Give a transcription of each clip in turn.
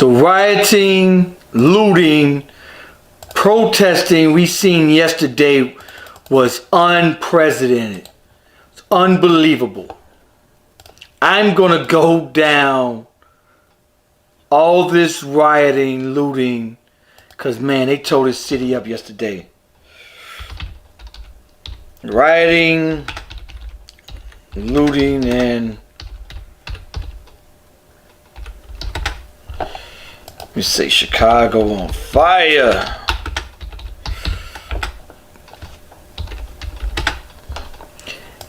The rioting, looting, protesting we seen yesterday was unprecedented. It's unbelievable. I'm gonna go down all this rioting, looting, because man, they tore this city up yesterday. Rioting, looting, and let me say Chicago on fire.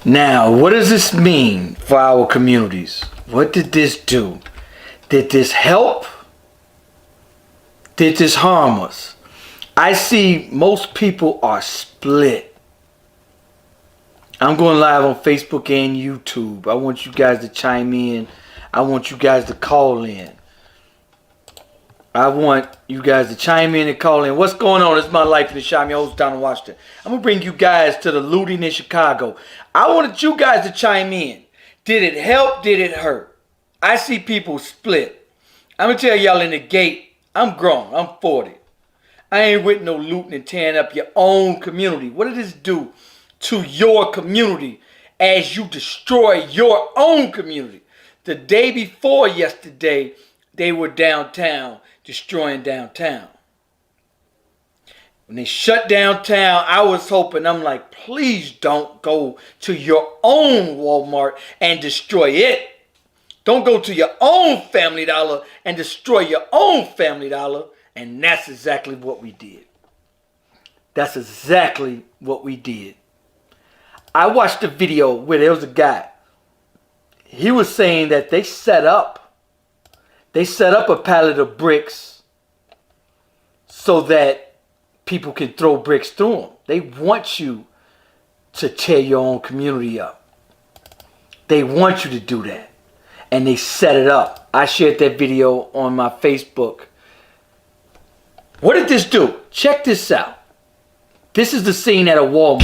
Now, what does this mean for our communities? What did this do? Did this help? Did this harm us? I see most people are split. I'm going live on Facebook and YouTube. I want you guys to chime in. I want you guys to call in. I want you guys to chime in and call in. What's going on? It's my life in the shop. I'm your host, Donald Washington. I'm going to bring you guys to the looting in Chicago. I wanted you guys to chime in. Did it help? Did it hurt? I see people split. I'm going to tell y'all in the gate, I'm grown. I'm 40. I ain't with no looting and tearing up your own community. What did this do to your community as you destroy your own community? The day before yesterday, they were downtown, destroying downtown. When they shut downtown, I was hoping, I'm like, please don't go to your own Walmart and destroy it. Don't go to your own Family Dollar and destroy your own Family Dollar. And that's exactly what we did. That's exactly what we did. I watched a video where there was a guy. He was saying that they set up a pallet of bricks so that people can throw bricks through them. They want you to tear your own community up. They want you to do that. And they set it up. I shared that video on my Facebook. What did this do? Check this out. This is the scene at a Walmart.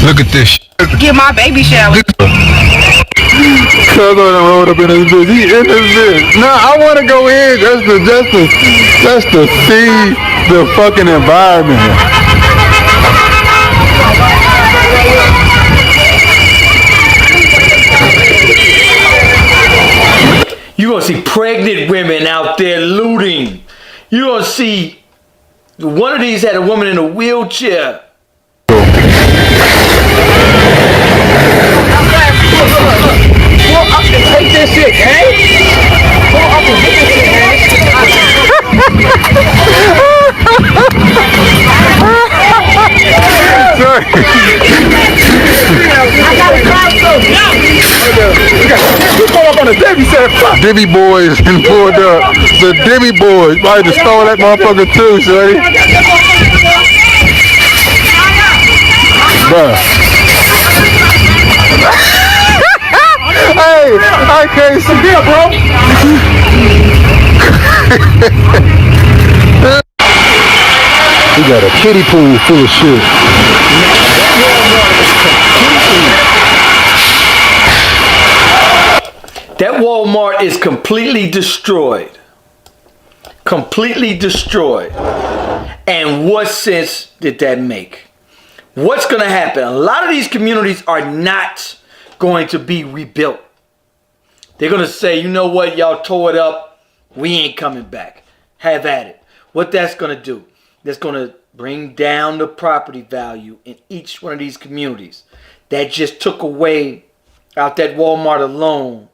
Look at this. Get my baby shower. Cuz on rolled up in this bitch. He in this bitch. Nah, I want to go in just to see the fucking environment. You're going to see pregnant women out there looting. You're going to see one of these had a woman in a wheelchair. Pull up and take this shit, man. Pull up and take this shit, man. Sorry. I got a crowd so We pulled up on the Debbie said, fuck. Debbie boys and pulled up. The Debbie boys. Might have stole that motherfucker too, shorty. Bruh. Hey, I can't see here, bro. We got a kiddie pool full of shit. That Walmart is completely destroyed. Completely destroyed. And what sense did that make? What's going to happen? A lot of these communities are not going to be rebuilt. They're going to say, you know what, y'all tore it up. We ain't coming back. Have at it. What that's going to do, that's going to bring down the property value in each one of these communities. That just took away, out that Walmart alone,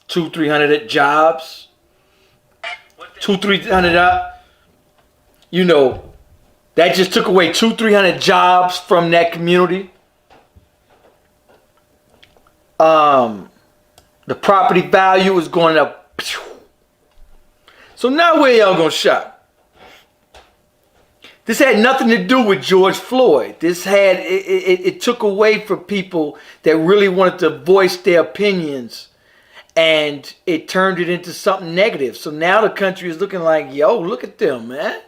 200-300 jobs. 200-300, you know, that just took away 200-300 jobs from that community. The property value is going up. So now where y'all gonna shop? This had nothing to do with George Floyd. This had it took away from people that really wanted to voice their opinions, and it turned it into something negative. So now the country is looking like, yo, look at them, man.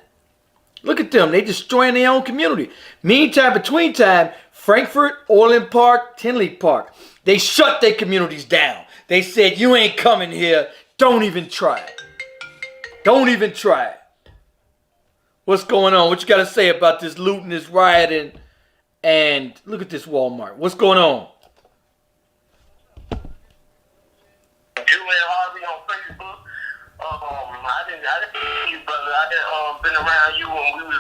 Look at them. They destroying their own community. Meantime, between time, Frankfurt, Orland Park, Tinley Park, they shut their communities down. They said, you ain't coming here. Don't even try it. Don't even try it. What's going on? What you got to say about this looting, this rioting, and look at this Walmart. What's going on? Julian Harvey on Facebook. I didn't see you, brother. I done been around you when we was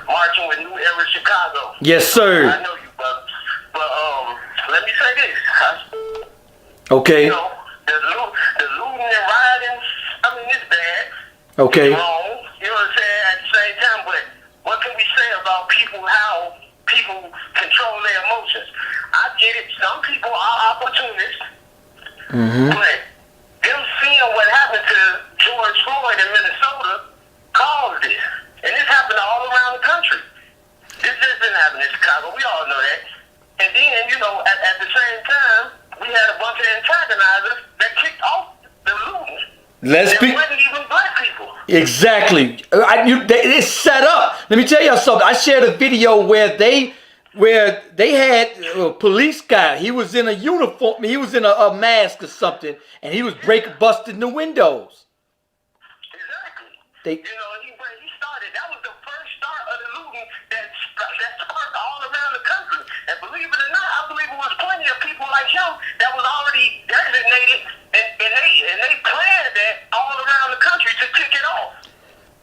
marching with New Era Chicago. Yes, sir. I know you, brother. But let me say this. Okay. You know, the looting and rioting, I mean, it's bad. Okay. It's wrong. You know what I'm saying? At the same time, but what can we say about people, how people control their emotions? I get it. Some people are opportunists. Mm-hmm. But them seeing what happened to George Floyd in Minnesota caused this. And this happened all around the country. This just didn't happen in Chicago. We all know that. And then, you know, at the same time, we had a bunch of antagonizers that kicked off the looting. It wasn't even black people. Exactly. It's set up. Let me tell y'all something. I shared a video where they had a police guy. He was in a uniform. He was in a mask or something, and he was busting the windows. Exactly. You know, he started. That was the first start of the looting that sparked all around the country. And believe it or not, I believe it was plenty of people like him that was already designated, and they planned that all around the country to kick it off.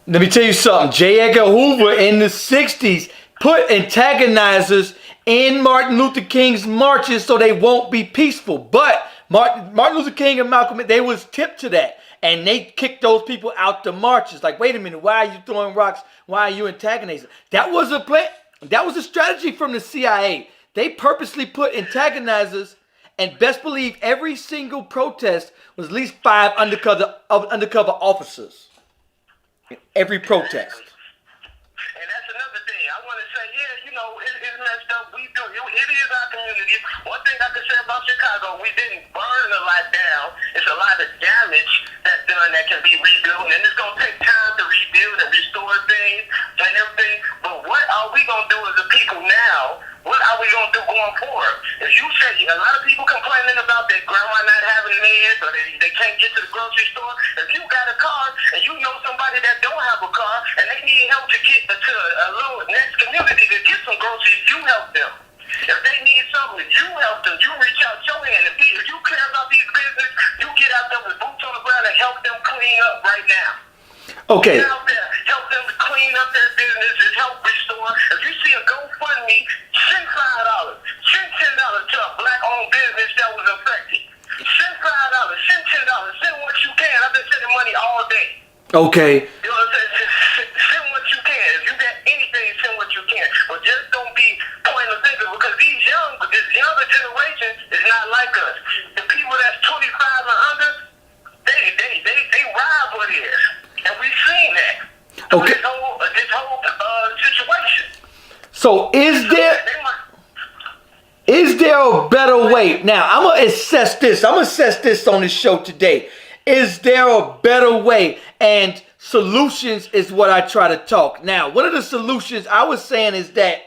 Let me tell you something. J. Edgar Hoover in the 60s put antagonizers in Martin Luther King's marches so they won't be peaceful. But Martin Luther King and Malcolm, they was tipped to that. And they kicked those people out the marches. Like, wait a minute, why are you throwing rocks? Why are you antagonizing? That was a plan. That was a strategy from the CIA. They purposely put antagonizers, and best believe every single protest was at least 5 undercover officers. Every protest. And that's another thing. I want to say, yeah, you know, it's messed up. It is our community. One thing I can say about Chicago, we didn't burn a lot down. It's a lot of damage that's done that can be rebuilt. And it's going to take time to rebuild and restore things and everything. But what are we going to do as a people now? What are we going to do going forward? If you say, a lot of people complaining about their grandma not having meds or they can't get to the grocery store. If you got a car and you know somebody that don't have a car and they need help to get to a little next community to get some groceries, you help them. If they need something, you help them. You reach out your hand. If you care about these business, you get out there with boots on the ground and help them clean up right now. Okay. Get out there, help them clean up their businesses, help restore. If you see a GoFundMe, send $5, send $10 to a black-owned business that was affected. Send $5, send $10, send what you can. I've been sending money all day. Okay. You know what I'm saying? Send what you can. If you got anything, send what you can. But just don't be pointing the finger because this younger generation is not like us. The people that's 25 and under, they ride with it. And we've seen that. Okay. This whole situation. So is there a better way? Now, I'm going to assess this. I'm going to assess this on this show today. Is there a better way? And solutions is what I try to talk. Now, one of the solutions I was saying is that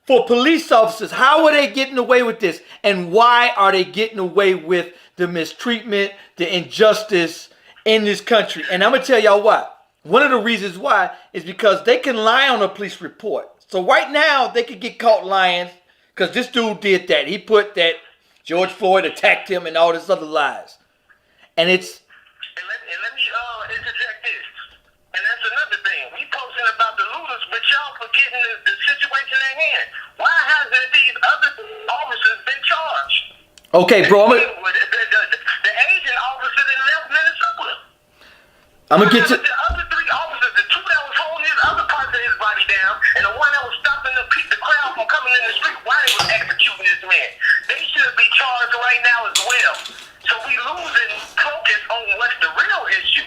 for police officers, how are they getting away with this? And why are they getting away with the mistreatment, the injustice in this country? And I'm going to tell y'all why. One of the reasons why is because they can lie on a police report. So right now, they could get caught lying because this dude did that. He put that George Floyd attacked him and all this other lies. And it's... And let me interject this. And that's another thing. We posting about the looters, but y'all forgetting the situation at hand. Why hasn't these other officers been charged? Okay, bro. The Asian officer that left Minnesota. I'm going to get to... The other 3 officers, the 2 that was holding his other parts of his body down, and the one that was stopping the crowd from coming in the street while they was executing this man. They should be charged right now as well. So we losing focus on what's the real issue.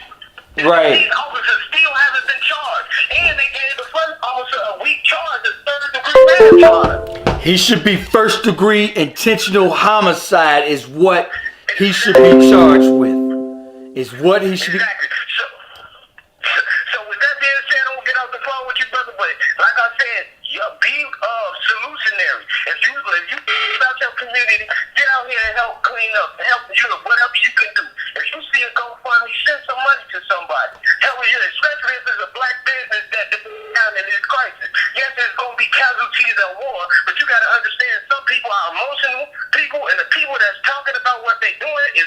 Right. These officers still haven't been charged. And they gave the first officer a weak charge, a 3rd-degree manslaughter. He should be 1st-degree intentional homicide is what he should be charged with. Is what he should be... Exactly. So with that being said, I won't get off the phone with you, brother, but like I said, be solutionary. If you about your community, get out here and help clean up, help you know, whatever you can do. If you see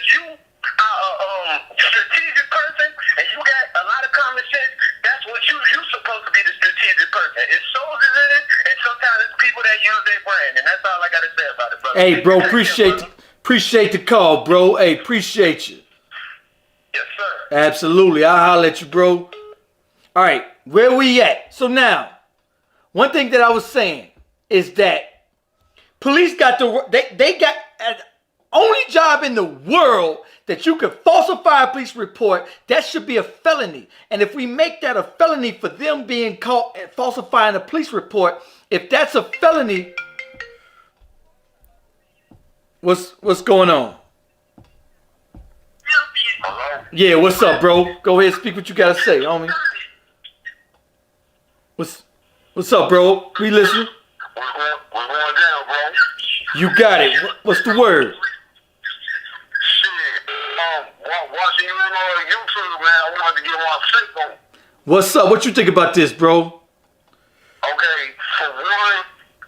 if you are a strategic person and you got a lot of common sense, that's what you supposed to be, the strategic person. It's soldiers in it, and sometimes it's people that use their brain, and that's all I gotta say about it, brother. Hey, bro, appreciate the call, bro. Hey, appreciate you. Yes, sir. Absolutely. I'll holler at you, bro. All right, where we at? So now, one thing that I was saying is that police got they got an only job in the world that you could falsify a police report. That should be a felony. And if we make that a felony for them being caught at falsifying a police report, if that's a felony, what's going on? Hello? Yeah, what's up, bro? Go ahead, speak what you gotta say, homie. What's up, bro? We listening. We're going down, bro. You got it. What's the word? Shit. Watching you on YouTube, man, I wanted to get my take on it. What's up? What you think about this, bro? Okay, for one,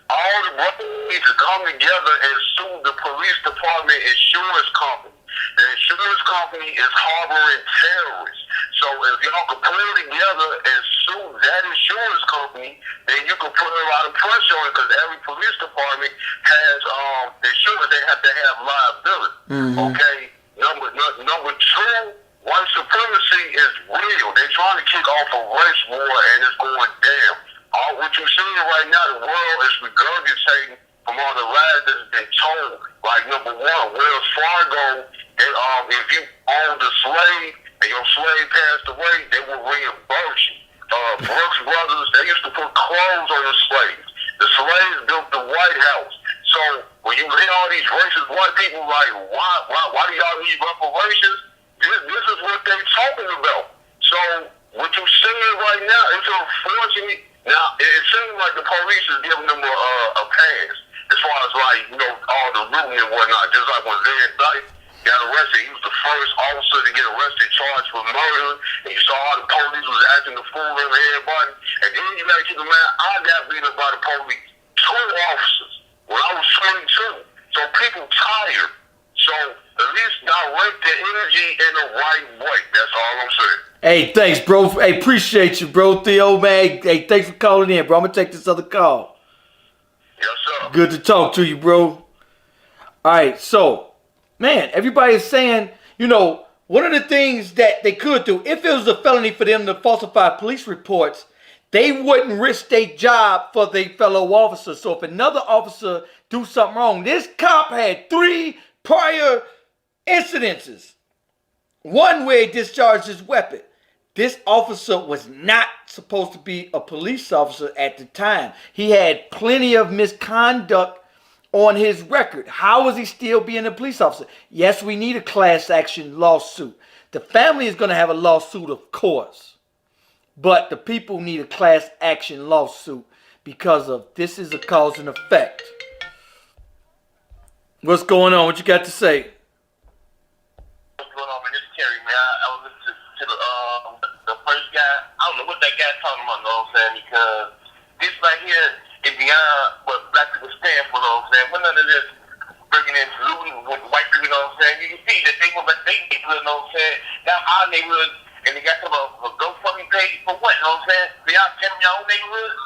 all the brothers need to come together and sue the police department insurance company. The insurance company is harboring terrorists. So if y'all can pull together and sue that insurance company, then you can put a lot of pressure on it, because every police department has insurance. They have to have liability. Okay? Number two, white supremacy is real. They're trying to kick off a race war, and it's going down. All what you're seeing right now, the world is regurgitating from all the lies that's been told. Like number one, Wells Fargo, if you owned a slave and your slave passed away, they will reimburse you. Brooks Brothers, they used to put clothes on the slaves. The slaves built the White House. So when you hear all these racist white people like, why do y'all need reparations? This is what they're talking about. So what you're seeing right now is unfortunate. Now, it seems like the police is giving them a pass as far as, like, all the looting and whatnot. Just like when Zed Dyke got arrested, he was the first officer to get arrested, charged for murder, and you saw how the police was acting the fool on everybody. And then you got to keep in mind, I got beat up by the police, 2 officers, when I was 22. So people tired. So at least direct the energy in the right way. That's all I'm saying. Hey, thanks, bro. Hey, appreciate you, bro. Theo, man. Hey, thanks for calling in, bro. I'm gonna take this other call. Yes, sir. Good to talk to you, bro. All right, so, man, everybody is saying, one of the things that they could do, if it was a felony for them to falsify police reports, they wouldn't risk their job for their fellow officers. So if another officer do something wrong, this cop had 3 prior incidences. One where he discharged his weapon. This officer was not supposed to be a police officer at the time. He had plenty of misconduct on his record. How was he still being a police officer? Yes, we need a class action lawsuit. The family is going to have a lawsuit, of course. But the people need a class action lawsuit because of this is a cause and effect. What's going on? What you got to say? What's going on, man? This is Terry, man. I was listening to the first guy. I don't know what that guy's talking about, know what I'm saying? Because this right here is beyond what black people stand for, know what I'm saying? We're none of this bringing in looting with white people, know what I'm saying? You can see that they were like their neighborhood, know what I'm saying? Now our neighborhood, and they got some a GoFundMe page for what, know what I'm saying? For y'all telling y'all own neighborhood?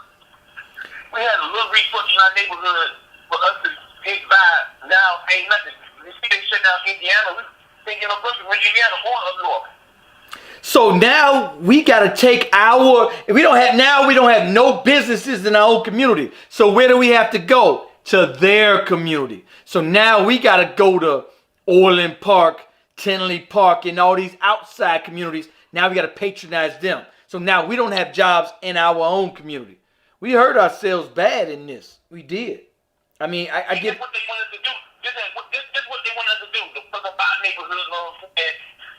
We had a little resource in our neighborhood for us to get by. Now ain't nothing. You see they shut down Indiana. We think in a bunch of Indiana or up north. So now we gotta take we don't have no businesses in our own community. So where do we have to go? To their community. So now we gotta go to Orland Park, Tinley Park, and all these outside communities. Now we gotta patronize them. So now we don't have jobs in our own community. We hurt ourselves bad in this. We did. I mean, I get. This is what they want us to do. This is what they want us to do. To fuck up our neighborhood, know what I'm saying?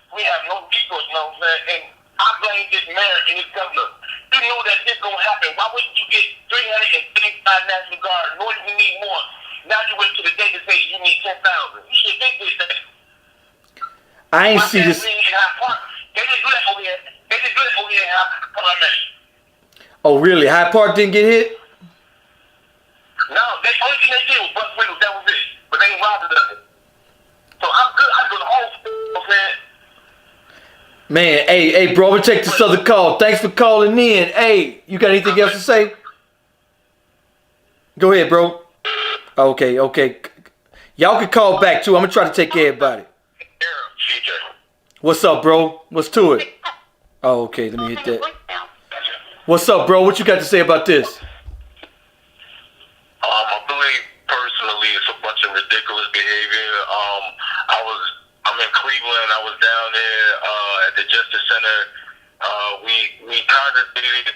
We have no resource, know what I'm saying? And I blame this mayor and this governor. You know that this gonna happen. Why wouldn't you get 335 National Guard? Nor do you need more. Now you wait till the day to say you need 10,000. You should think this thing. I ain't see this. They didn't do that over here. They didn't do that over here in Hyde Park. Oh, really? Hyde Park didn't get hit? No, the only thing they did was bust windows. That was it. But they ain't robbed nothing. So I'm good. I go to all Man, hey, bro, I'm gonna take this other call. Thanks for calling in. Hey, you got anything else to say? Go ahead, bro. Okay. Y'all can call back too. I'm gonna try to take care of everybody. What's up, bro? What's to it? Oh, okay, let me hit that. What's up, bro? What you got to say about this? I believe personally it's a bunch of ridiculous behavior. I'm in Cleveland. I was down there at the Justice Center. We congregated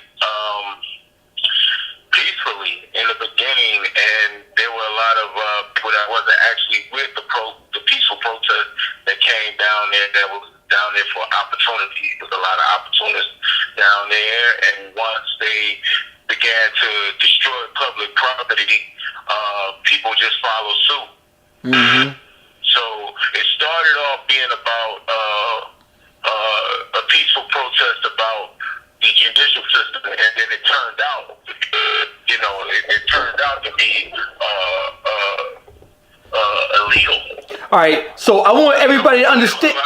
peacefully in the beginning, and there were a lot of people that wasn't actually with the peaceful protest that came down there. That was down there for opportunity. There's a lot of opportunists down there, and once they began to destroy public property, people just follow suit. Mm-hmm. So it started off being about a peaceful protest about the judicial system, and then it turned out, it turned out to be illegal. All right, so I want everybody to understand.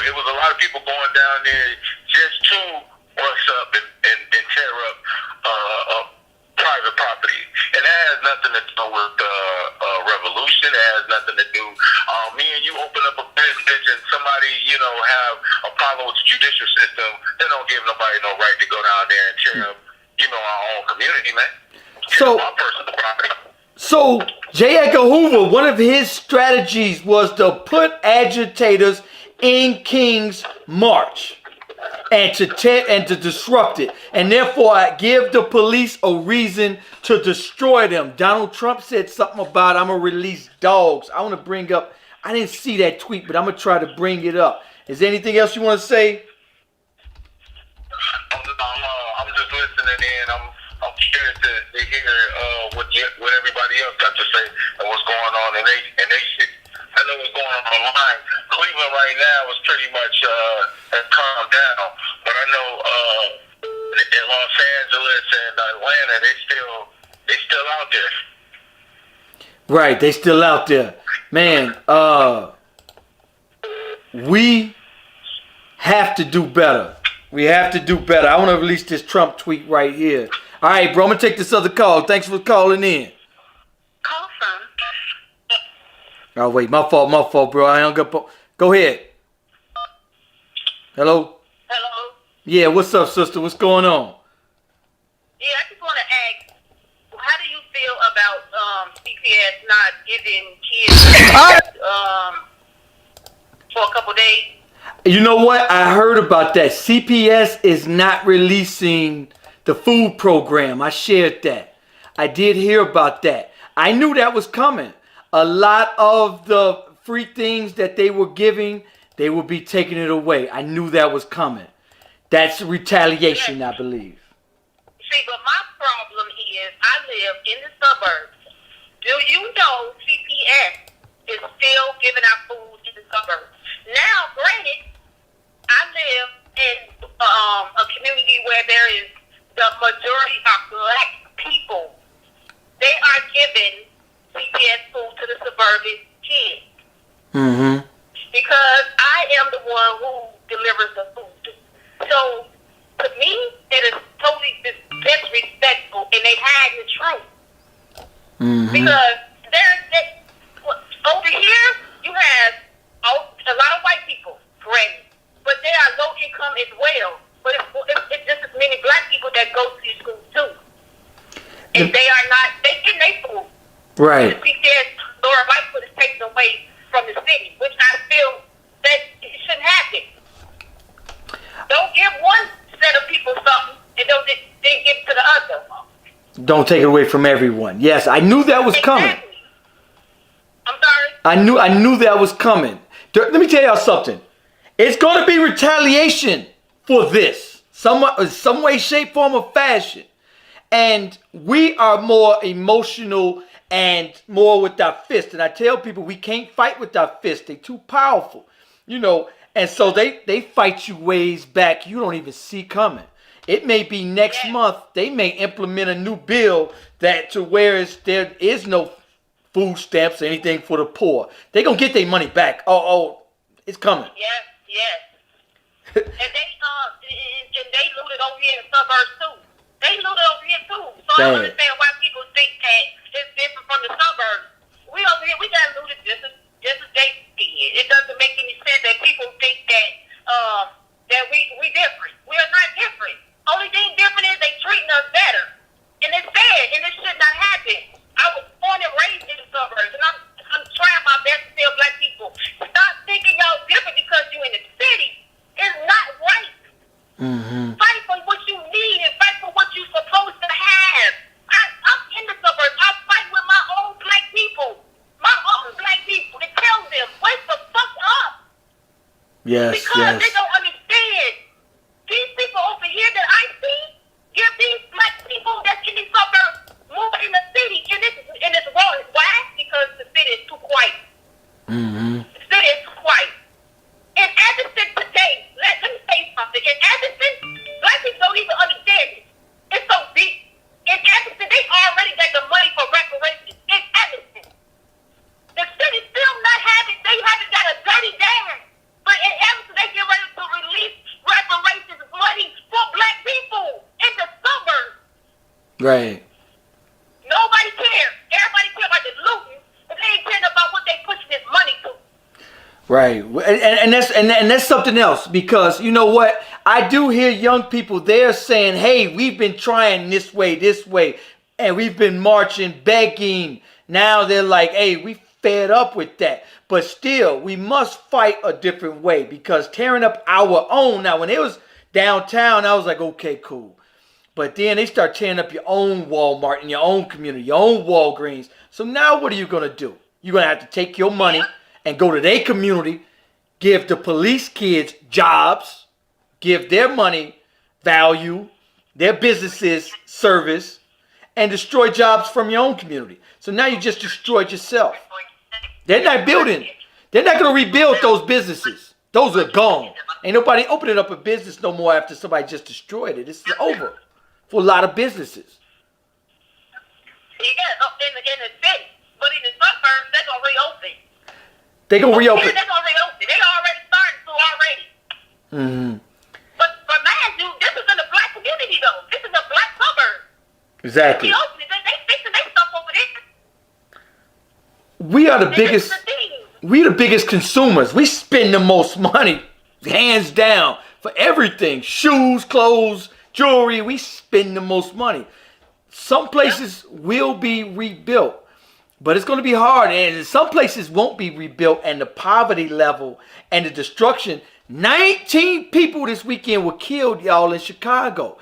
It was a lot of people going down there just to rush up and tear up private property, and that has nothing to do with revolution. It has nothing to do. Me and you open up a business, and somebody have a problem with the judicial system. They don't give nobody no right to go down there and tear up our own community, man. So My personal property. So J. Edgar Hoover, one of his strategies was to put agitators in King's March and to disrupt it, and therefore give the police a reason to destroy them. Donald Trump said something about I'm gonna release dogs. I want to bring up. I didn't see that tweet, but I'm gonna try to bring it up. Is there anything else you want to say? I'm just listening in. I'm curious to hear what everybody else got to say and what's going on in they shit. I know what's going on online. Cleveland right now is pretty much has calmed down, but I know in Los Angeles and Atlanta they still out there. Right, they still out there, man. We have to do better. We have to do better. I want to release this Trump tweet right here. All right, bro, I'm going to take this other call. Thanks for calling in. Call from. Oh, wait, my fault, bro. I hung up. Go ahead. Hello? Hello? Yeah, what's up, sister? What's going on? Yeah, I just want to ask, how do you feel about CPS not giving kids for a couple days? You know what? I heard about that. CPS is not releasing the food program. I shared that. I did hear about that. I knew that was coming. A lot of the free things that they were giving, they will be taking it away. I knew that was coming. That's retaliation, I believe. See, but my problem is I live in the suburbs. Do you know CPS is still giving out food in the suburbs? Now, granted, I live in a community where there is the majority of black people. They are giving CPS food to the suburban kids. Mm-hmm. Because I am the one who delivers the food. So, to me, it is totally disrespectful, and they hide the truth. Mm-hmm. Because over here, you have a lot of white people, granted, but they are low income as well. But it's just as many black people that go to these schools too, and they are not. They get their food. Right. The CPS Laura Lightfoot is taken away from the city, which I feel that it shouldn't happen. Don't give one set of people something and then give it to the other. Don't take it away from everyone. Yes, I knew that was coming. Exactly. I'm sorry? I knew that was coming. Let me tell y'all something. It's going to be retaliation for this. Some way, shape, form, or fashion. And we are more emotional and more with our fists. And I tell people we can't fight with our fists. They're too powerful. And so they fight you ways back you don't even see coming. It may be next month they may implement a new bill that to where there is no food stamps or anything for the poor. They're going to get their money back. Oh, it's coming. Yes. And they looted over here in the suburbs too. They looted over here too. So I don't Bad. understand why people think that it's different from the suburbs. We over here, we got looted just as they did. It doesn't make any sense that people think that that we different. We are not different. Only thing different is they treating us better. And it's sad, and it should not happen. I was born and raised in the suburbs, and I'm trying my best to tell black people, stop thinking y'all different because you're in the city. It's not right. Mm-hmm. Fight for what you need and fight for what you're supposed to have. I'm in the suburbs. I fight with my own black people. My own black people to tell them, wake the fuck up. Yes, Because they yes. don't understand. These people over here that I see, give these black people that's in the suburbs more in the city. And it's wrong. Why? Because the city is too quiet. Mm-hmm. The city is too quiet. In Addison today, let me say something. In Addison, black people don't even understand it. It's so deep. In Addison, they already got the money for reparations. In Addison. The city still not having, they haven't got a dirty dime. But in Addison, they get ready to release reparations money for black people in the suburbs. Right. Nobody cares. Everybody cares about the looting, but they ain't caring about what they pushing this money to. Right, and that's something else, because you know what? I do hear young people there saying, "Hey, we've been trying this way, and we've been marching, begging." Now they're like, "Hey, we fed up with that." But still, we must fight a different way, because tearing up our own. Now, when it was downtown, I was like, "Okay, cool." But then they start tearing up your own Walmart in your own community, your own Walgreens. So now what are you gonna do? You're gonna have to take your money and go to their community, give the police kids jobs, give their money value, their businesses service, and destroy jobs from your own community. So now you just destroyed yourself. They're not building. They're not going to rebuild those businesses. Those are gone. Ain't nobody opening up a business no more after somebody just destroyed it. It's over for a lot of businesses. Yeah, in the city, but in the suburbs, they're gonna reopen. They're going to reopen. They're gonna reopen. They already started to already. Mm-hmm. But mind you, this is in the black community though. This is a black suburb. Exactly. They fixing their stuff over there. We are the And biggest. this is the thing. We the biggest consumers. We spend the most money, hands down, for everything. Shoes, clothes, jewelry. We spend the most money. Some places will be rebuilt, but it's going to be hard. And some places won't be rebuilt. And the poverty level and the destruction. 19 people this weekend were killed, y'all, in Chicago.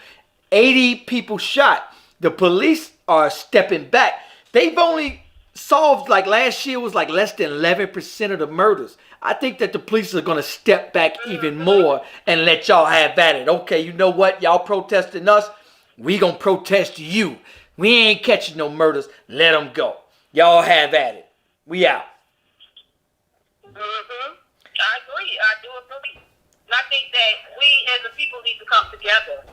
80 people shot. The police are stepping back. They've only solved, like last year was like less than 11% of the murders. I think that the police are going to step back even more and let y'all have at it. Okay, you know what? Y'all protesting us. We going to protest you. We ain't catching no murders. Let them go. Y'all have at it. We out. Mm-hmm. I agree. I do agree. And I think that we as a people need to come together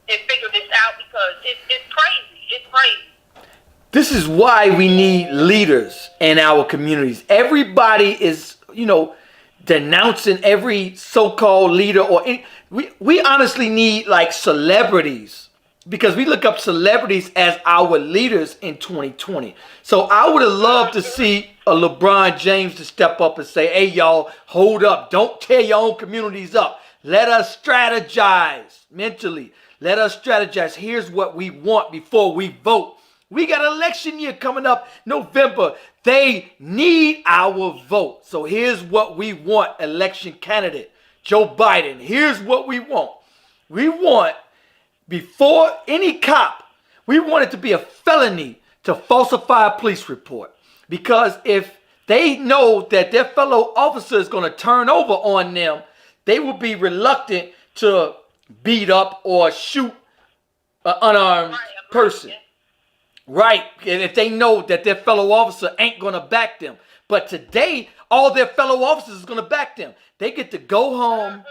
and figure this out because it's crazy. It's crazy. This is why we need leaders in our communities. Everybody is, denouncing every so-called leader, we honestly need like celebrities, because we look up celebrities as our leaders in 2020. So I would have loved to see a LeBron James to step up and say, "Hey, y'all, hold up. Don't tear your own communities up. Let us strategize mentally. Let us strategize. Here's what we want before we vote. We got an election year coming up November. They need our vote. So here's what we want, election candidate Joe Biden. Here's what we want. We want, before any cop, we want it to be a felony to falsify a police report. Because if they know that their fellow officer is going to turn over on them, they will be reluctant to beat up or shoot an unarmed person. Right, and if they know that their fellow officer ain't going to back them. But today, all their fellow officers is going to back them. They get to go home,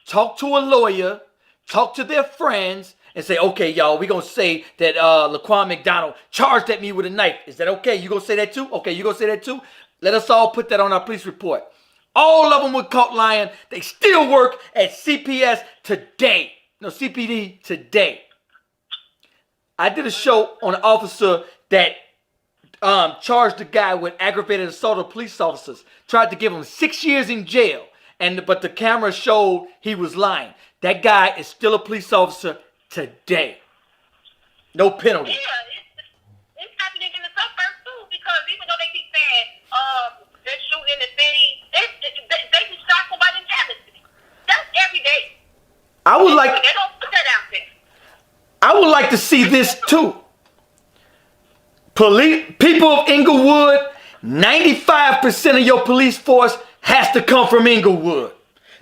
talk to a lawyer, talk to their friends, and say, "Okay, y'all, we're going to say that Laquan McDonald charged at me with a knife. Is that okay? You going to say that too? Okay, you going to say that too? Let us all put that on our police report." All of them were caught lying. They still work at CPS today. No, CPD today. I did a show on an officer that charged the guy with aggravated assault of police officers. Tried to give him 6 years in jail. But the camera showed he was lying. That guy is still a police officer today. No penalty. Yeah, it's happening in the suburbs too, because even though they keep saying they're shooting in the city, they just shot somebody in Evanston. That's every day. I would like. They don't put that out there. I would like to see this too. People of Inglewood, 95% of your police force has to come from Inglewood.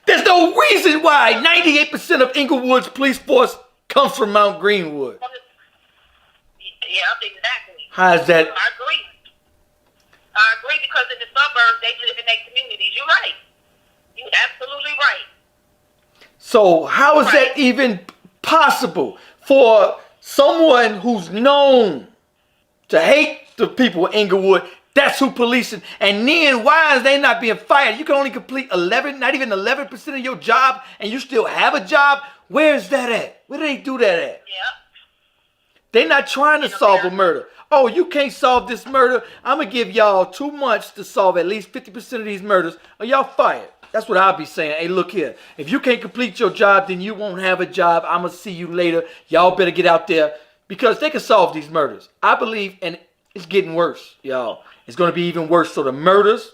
There's no reason why 98% of Inglewood's police force comes from Mount Greenwood. Yeah, exactly. How is that? I agree because in the suburbs, they live in their communities. You're right. You're absolutely right. So how is that even possible for someone who's known to hate the people of Inglewood? That's who policing. And then why is they not being fired? You can only complete 11, not even 11% of your job, and you still have a job. Where is that at? Where do they do that at? Yeah. They're not trying to solve a murder. Oh, you can't solve this murder. I'm going to give y'all 2 months to solve at least 50% of these murders, or y'all fired. That's what I'll be saying. Hey, look here. If you can't complete your job, then you won't have a job. I'm going to see you later. Y'all better get out there because they can solve these murders. I believe, and it's getting worse, y'all. It's going to be even worse. So the murders,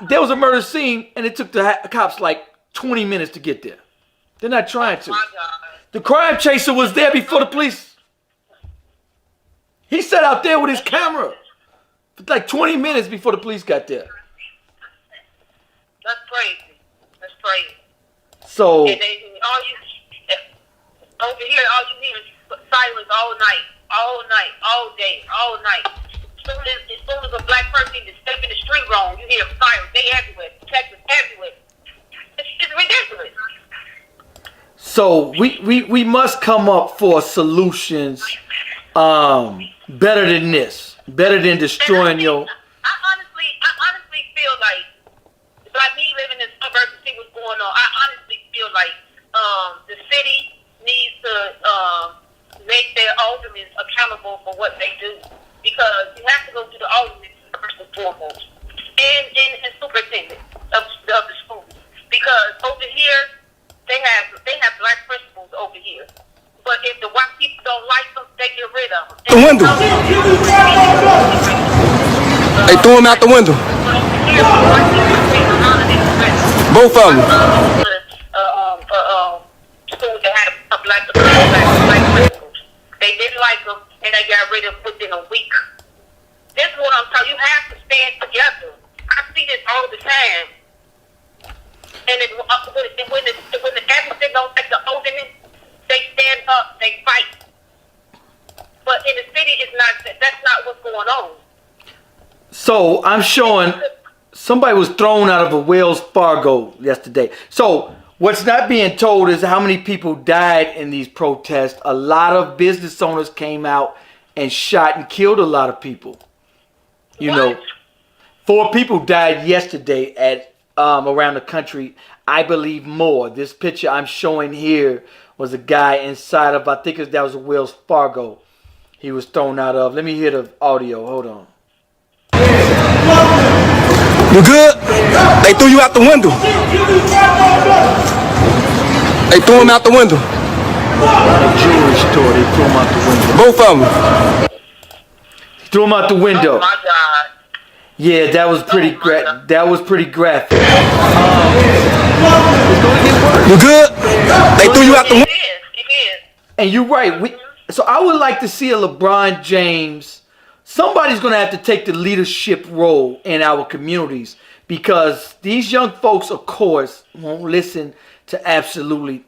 there was a murder scene, and it took the cops like 20 minutes to get there. They're not trying to. The crime chaser was there before the police. He sat out there with his camera for like 20 minutes before the police got there. That's crazy. That's crazy. So and over here, all you hear is silence all night, all day, all night. As soon as a black person is stepping the street wrong, you hear silence. They everywhere. Detectives everywhere. It's ridiculous. So we must come up for solutions better than this. Better than destroying your... I honestly feel like me living in the suburbs and see what's going on, I honestly feel like the city needs to make their aldermen accountable for what they do. Because you have to go to the aldermen first and foremost. And superintendent of the schools. Because over here, they have black principals over here. But if the white people don't like them, they get rid of them. The window. They threw him out the window. Both of them. Schools that had a black principals. They didn't like them, and they got rid of them within a week. This is what I'm telling you. You have to stand together. I see this all the time. And when the advocates don't take the opening, they stand up, they fight. But in the city, that's not what's going on. So I'm showing somebody was thrown out of a Wells Fargo yesterday. So what's not being told is how many people died in these protests. A lot of business owners came out and shot and killed a lot of people. You know, 4 people died yesterday at around the country. I believe more. This picture I'm showing here was a guy inside of, I think that was a Wells Fargo he was thrown out of. Let me hear the audio. Hold on. You good? They threw you out the window. They threw him out the window. At a jewelry store, they threw him out the window. Both of them. Threw him out the window. Oh my God. Yeah, that was pretty graphic. It's gonna get worse. You good? They threw you out the window. It is. And you're right. So I would like to see a LeBron James. Somebody's gonna have to take the leadership role in our communities because these young folks, of course, won't listen to absolutely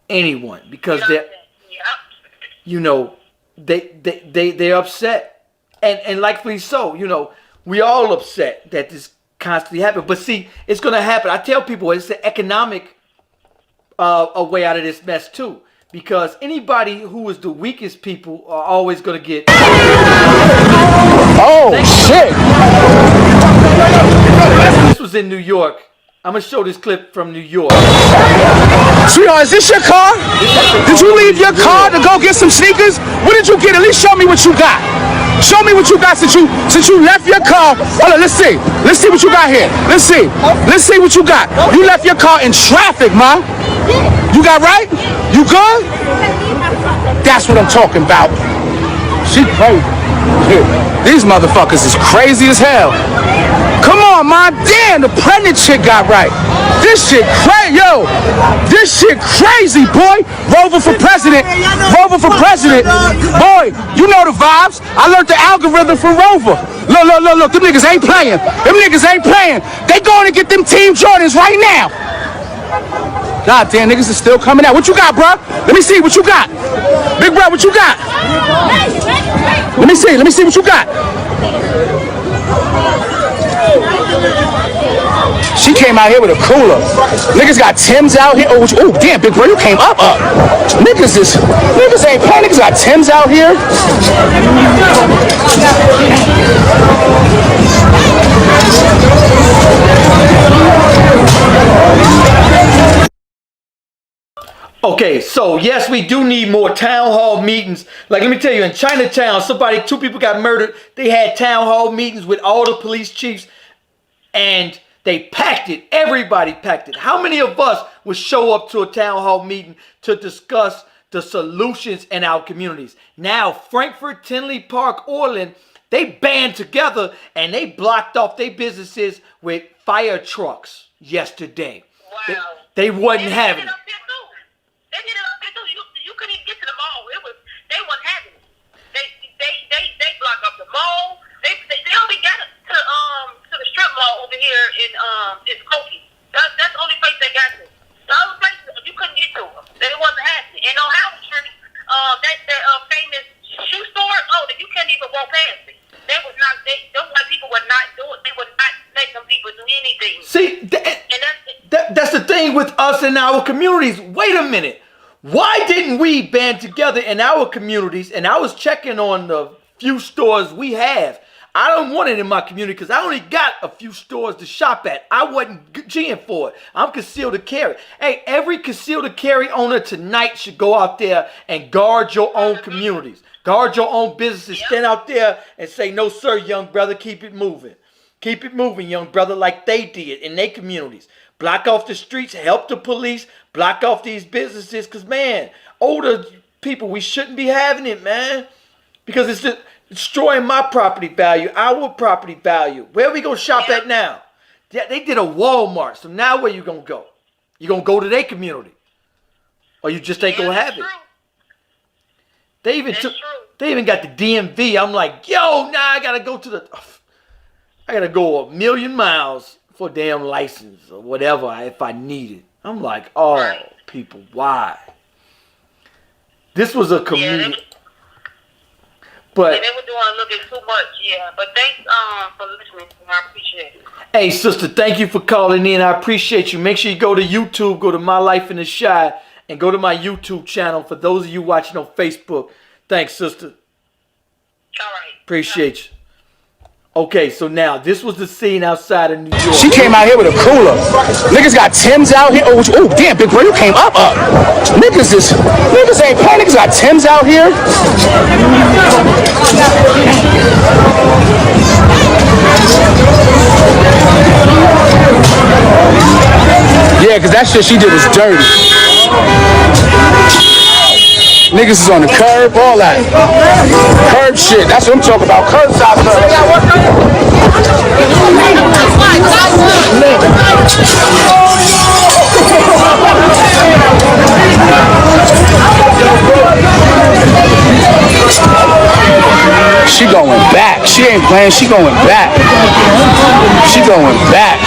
anyone because they're, you know, they're upset and likely so. You know, we all upset that this constantly happens. But see, it's gonna happen. I tell people it's an economic a way out of this mess too. Because anybody who is the weakest people are always going to get... Oh, shit. This was in New York. I'm gonna show this clip from New York. Sweetheart, is this your car? Did you leave your car to go get some sneakers? What did you get? At least show me what you got. Show me what you got since you left your car. Hold on, let's see. Let's see what you got here. Let's see. Let's see what you got. You left your car in traffic, ma. You got right? You good? That's what I'm talking about. She crazy. These motherfuckers is crazy as hell. Come on, man. Damn, the pregnant chick got right. This shit crazy, yo. This shit crazy, boy. Rover for president. Rover for president. Boy, you know the vibes. I learned the algorithm from Rover. Look. Them niggas ain't playing. Them niggas ain't playing. They going to get them Team Jordans right now. God damn, niggas is still coming out. What you got, bro? Let me see what you got. Big bro, what you got? Let me see what you got. She came out here with a cooler. Niggas got Timbs out here. Oh, damn, big bro, you came up. Niggas ain't playing. Niggas got Timbs out here. Okay, so yes, we do need more town hall meetings. Like, let me tell you, in Chinatown, two people got murdered. They had town hall meetings with all the police chiefs, and they packed it. Everybody packed it. How many of us would show up to a town hall meeting to discuss the solutions in our communities? Now, Frankfurt, Tinley Park, Orland, they band together and they blocked off their businesses with fire trucks yesterday. Wow. They wasn't having it. They did it up there too. You couldn't even get to the mall. They wasn't having it. They blocked up the mall. They only got it to the strip mall over here in Skokie. That's the only place they got to. The other places you couldn't get to them. They wasn't having it. And on Howard Street, that famous shoe store, you couldn't even walk past it. Those white people would not do it. They would not let them people do anything. See, that's the thing with us in our communities. Wait a minute. Why didn't we band together in our communities? And I was checking on the few stores we have. I don't want it in my community because I only got a few stores to shop at. I wasn't G'ing for it. I'm concealed to carry. Hey, every concealed to carry owner tonight should go out there and guard your own communities. Guard your own businesses. Stand out there and say, no, sir, young brother, keep it moving. Keep it moving, young brother, like they did in their communities. Block off the streets, help the police, block off these businesses. Because, man, older people, we shouldn't be having it, man. Because it's destroying my property value, our property value. Where are we going to shop at now? They did a Walmart. So now where you going to go? You going to go to their community? Or you just ain't going to have it? They even got the DMV. I'm like, yo, now I got to go a million miles for a damn license or whatever if I need it. I'm like, people, why? This was a community. But they were doing a little bit too much, yeah. But thanks for listening. I appreciate it. Hey, sister, thank you for calling in. I appreciate you. Make sure you go to YouTube, go to My Life in the Shy, and go to my YouTube channel for those of you watching on Facebook. Thanks, sister. All right. Appreciate you. Okay, so now this was the scene outside of New York. She came out here with a cooler. Niggas got Timbs out here. Oh, damn, big bro, you came up. Niggas ain't playing. Niggas got Timbs out here. Yeah, because that shit she did was dirty. Niggas is on the curb, all that. Curb shit, that's what I'm talking about. Curbside service. She going back. She ain't playing, she going back. She going back.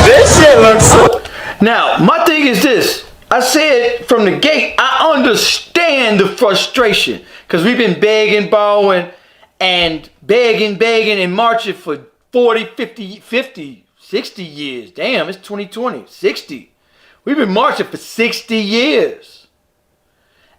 This shit looks Now, my thing is this. I said from the gate, I understand the frustration because we've been begging, borrowing, and begging and marching for 40, 50, 60 years. Damn, it's 2020. 60. We've been marching for 60 years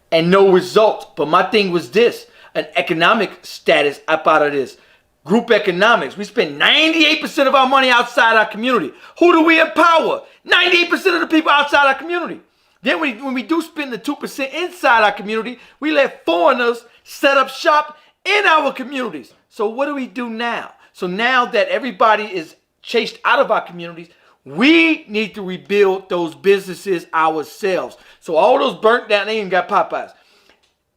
and no results. But my thing was this, an economic status up out of this. Group economics. We spend 98% of our money outside our community. Who do we empower? 98% of the people outside our community. Then when we do spend the 2% inside our community, we let foreigners set up shop in our communities. So what do we do now? So now that everybody is chased out of our communities, we need to rebuild those businesses ourselves. So all those burnt down, they even got Popeyes.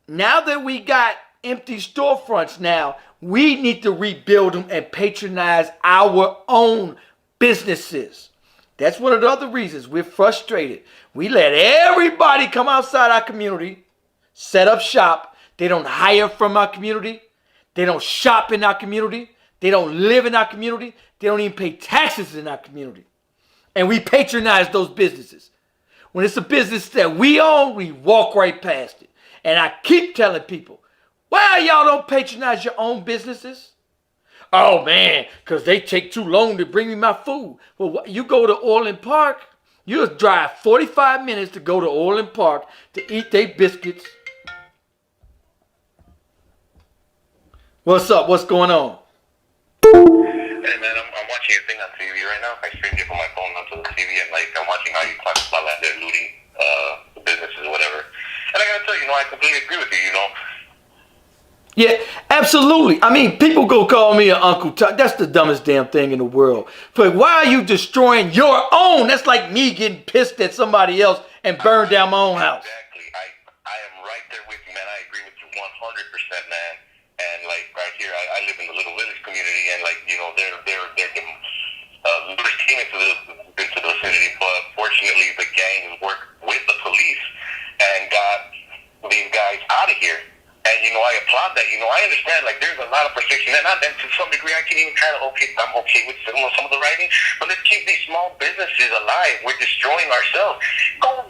Now that we got empty storefronts now, we need to rebuild them and patronize our own businesses. That's one of the other reasons we're frustrated. We let everybody come outside our community, set up shop. They don't hire from our community. They don't shop in our community. They don't live in our community. They don't even pay taxes in our community. And we patronize those businesses. When it's a business that we own, we walk right past it. And I keep telling people, why y'all don't patronize your own businesses? Oh man, because they take too long to bring me my food. Well, you go to Orland Park, you'll drive 45 minutes to go to Orland Park to eat their biscuits. What's up? What's going on? Hey man, I'm watching a thing on TV right now. I streamed it from my phone onto the TV, and like I'm watching how you talk about that they're looting businesses or whatever. And I gotta tell you, I completely agree with you. Yeah, absolutely. I mean, people go call me an Uncle Tom. That's the dumbest damn thing in the world. But why are you destroying your own? That's like me getting pissed at somebody else and burn down my own house. Exactly. I am right there with you, man. I agree with you 100%, man. And like right here, I live in the little village community, and like they're looters came into the vicinity, but fortunately the gangs worked with the police and got these guys out of here. And I applaud that. I understand like there's a lot of protection, and to some degree I can even kind of I'm okay with some of the writing. But let's keep these small businesses alive. We're destroying ourselves. Go,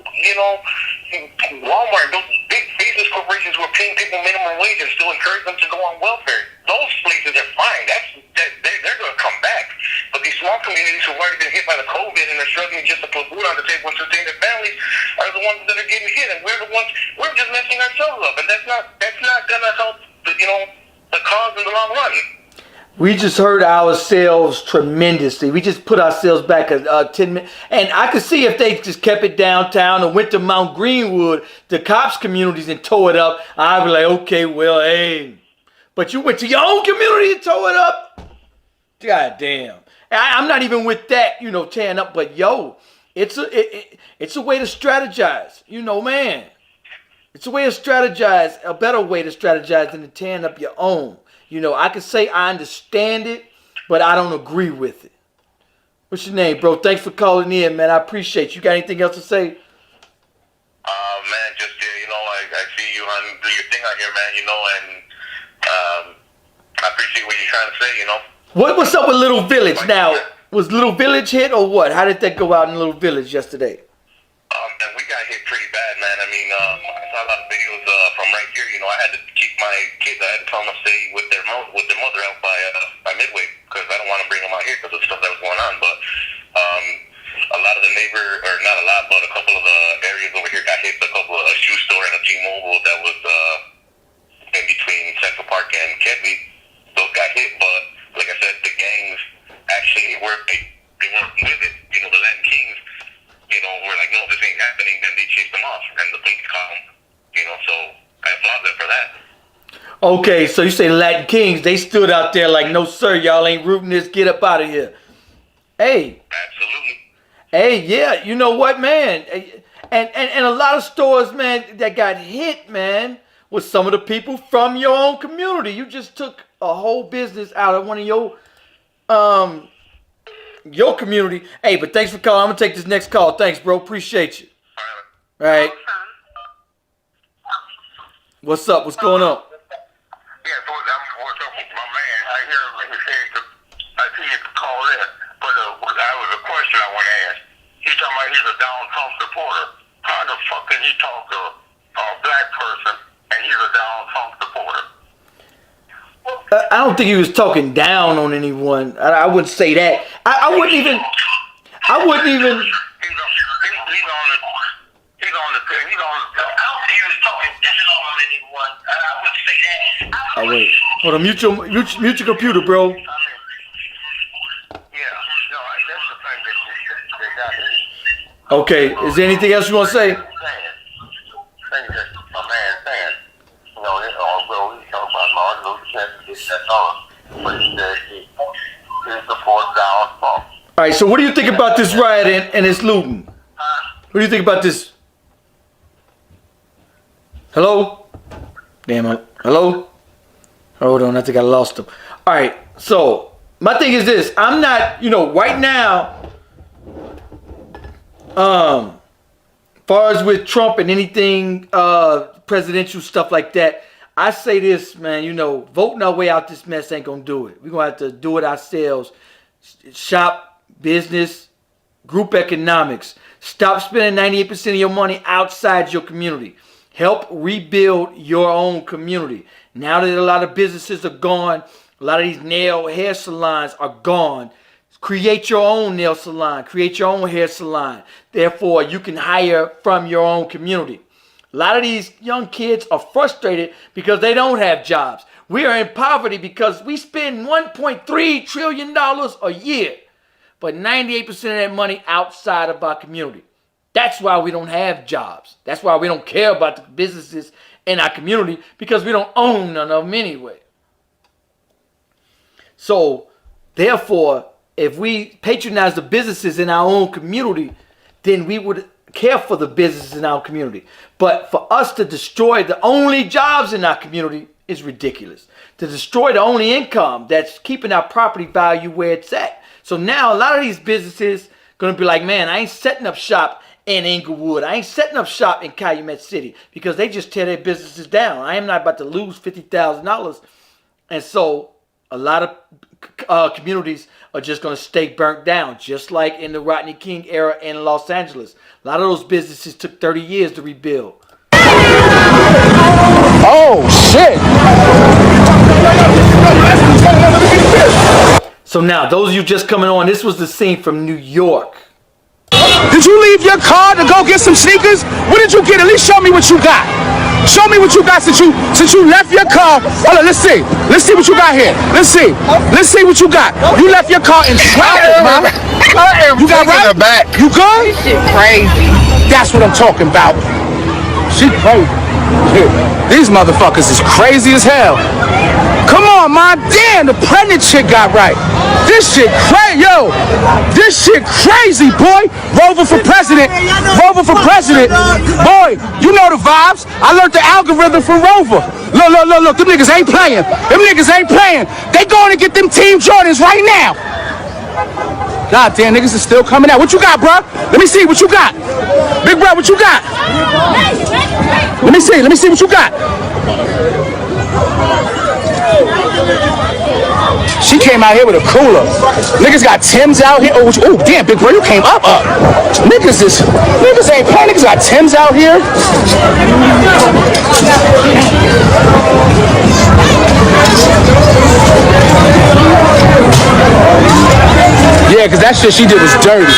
Walmart, those big business corporations who are paying people minimum wage and still encourage them to go on welfare. Those places are fine. They're going to come back. But these small communities who've already been hit by the COVID and are struggling just to put food on the table and sustain their families are the ones that are getting hit, and we're just messing ourselves up, and that's not gonna help the cause in the long run. We just hurt ourselves tremendously. We just put ourselves back 10 minutes. And I could see if they just kept it downtown and went to Mount Greenwood, the cops' communities, and tore it up, I'd be like, okay, well, hey. But you went to your own community and tore it up? God damn. I'm not even with that, tearing up. But, yo, it's a way to strategize. Man. It's a way to strategize, a better way to strategize than to tearing up your own. I can say I understand it, but I don't agree with it. What's your name, bro? Thanks for calling in, man. I appreciate you. Got anything else to say? Man, just, I see you do your thing out here, man, and I appreciate what you're trying to say, What's up with Little Village now? Was Little Village hit or what? How did that go out in Little Village yesterday? And we got hit pretty bad, man. I mean, I saw a lot of videos from right here. I had to keep my kids. I had to tell them to stay with their mother out by Midway because I don't want to bring them out here because of the stuff that was going on. But a lot of the not a lot, but a couple of the areas over here got hit. A couple of a shoe store and a T-Mobile that was in between Central Park and Kedley. Those got hit, but like I said, the gangs actually worked. They worked with it. The Latin Kings. We're like, no, this ain't happening, then they chased them off, and the police caught them, so I applaud them for that. Okay, so you say Latin Kings, they stood out there like, no sir, y'all ain't rooting this, get up out of here. Hey. Absolutely. Hey, yeah, you know what, man? And a lot of stores, man, that got hit, man, was some of the people from your own community. You just took a whole business out of one of your community. Hey, but thanks for calling. I'm going to take this next call. Thanks, bro. Appreciate you. All right. What's up? What's going on? Yeah, what's up with my man? I hear him say, I see you call in, but that was a question I want to ask. He's talking about he's a Donald Trump supporter. How the fuck can he talk to a black person and he's a Donald Trump supporter. I don't think he was talking down on anyone. I wouldn't say that. I wouldn't even. He's on the. I don't think he was talking down on anyone. I wouldn't say that. Oh wait, hold on. Mute your computer, bro. Yeah, no, that's the thing that got me. Okay, is there anything else you want to say? Thing that my man saying, you know, it's all well, we talk about Martin Luther King, this, that, and all, but he said he supports Donald Trump. All right. So what do you think about this riot and this looting? What do you think about this? Hello? Damn. Hello? Hold on. I think I lost him. All right. So my thing is this. I'm not, right now, far as with Trump and anything, presidential stuff like that, I say this, man, voting our way out this mess ain't gonna do it. We're gonna have to do it ourselves. Shop, business, group economics. Stop spending 98% of your money outside your community. Help rebuild your own community. Now that a lot of businesses are gone, a lot of these hair salons are gone. Create your own nail salon. Create your own hair salon. Therefore, you can hire from your own community. A lot of these young kids are frustrated because they don't have jobs. We are in poverty because we spend $1.3 trillion a year, but 98% of that money outside of our community. That's why we don't have jobs. That's why we don't care about the businesses in our community, because we don't own none of them anyway. So, therefore, if we patronize the businesses in our own community, then we would care for the businesses in our community. But for us to destroy the only jobs in our community is ridiculous. To destroy the only income that's keeping our property value where it's at. So now a lot of these businesses going to be like, man, I ain't setting up shop in Inglewood. I ain't setting up shop in Calumet City, because they just tear their businesses down. I am not about to lose $50,000. And so a lot of communities are just going to stay burnt down, just like in the Rodney King era in Los Angeles. A lot of those businesses took 30 years to rebuild. Oh, shit. So now, those of you just coming on, this was the scene from New York. Did you leave your car to go get some sneakers? What did you get? At least show me what you got. Show me what you got since you left your car. Hold on, let's see. Let's see what you got here. Let's see. Let's see what you got. You left your car in traffic, man. You got right? Back. You good? This shit crazy. That's what I'm talking about. She crazy. These motherfuckers is crazy as hell. Come on, man. Damn, the pregnant chick got right. This shit crazy, yo. This shit crazy, boy. Rover for president. Rover for president. Boy, you know the vibes. I learned the algorithm from Rover. Look. Them niggas ain't playing. Them niggas ain't playing. They going to get them Team Jordans right now. God damn, niggas is still coming out. What you got, bro? Let me see what you got. Big bro, what you got? Let me see what you got. She came out here with a cooler. Niggas got Timbs out here. Oh, damn, big bro, you came up. Niggas ain't playing. Niggas got Timbs out here. Yeah, because that shit she did was dirty.